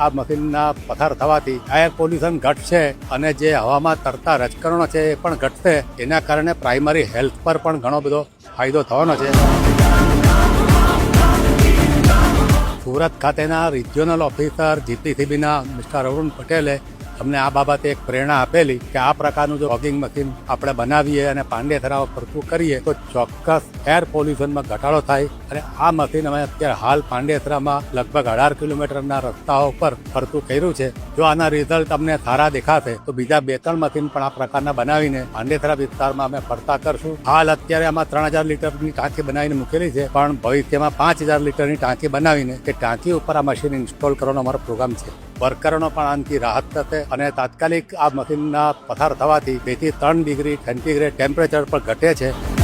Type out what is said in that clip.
આ મશીનના પસાર થવાથી એર પોલ્યુશન ઘટશે અને જે હવામાં તરતા રજકણો છે એ પણ ઘટશે. એના કારણે પ્રાઇમરી હેલ્થ પર પણ ઘણો બધો ફાયદો થવાનો છે. સુરત ખાતેના રિજિયોનલ ઓફિસર જીપીસીબીના મિસ્ટર અરુણ પટેલે અમને આ બાબતે એક પ્રેરણા આપેલી કે આ પ્રકારનું જો ફોગિંગ મશીન આપણે બનાવીએ અને પાંડેસરામાં ફરતું કરીએ તો ચોક્કસ એર પોલ્યુશનમાં ઘટાડો થાય. અને આ મશીન અમે અત્યારે હાલ પાંડેસરામાં લગભગ 18 કિલોમીટરના રસ્તાઓ પર ફરતું કર્યું છે. જો આના રિઝલ્ટ અમને સારા દેખાશે તો બીજા 2-3 મશીન પણ આ પ્રકારના બનાવીને પાંડેસરા વિસ્તારમાં અમે ફરતા કરશું. હાલ અત્યારે આમાં 3000 લીટરની ટાંકી બનાવીને મૂકેલી છે, પણ ભવિષ્યમાં 5000 લીટરની ટાંકી બનાવીને તે ટાંકી ઉપર આ મશીન ઇન્સ્ટોલ કરવાનો અમારો પ્રોગ્રામ છે. વર્કરોનો પણ આનાથી રાહત થશે અને તાત્કાલિક આ મશીનના પસાર થવાથી 2 થી 3 ડિગ્રી સેન્ટીગ્રેડ ટેમ્પરેચર પણ ઘટે છે.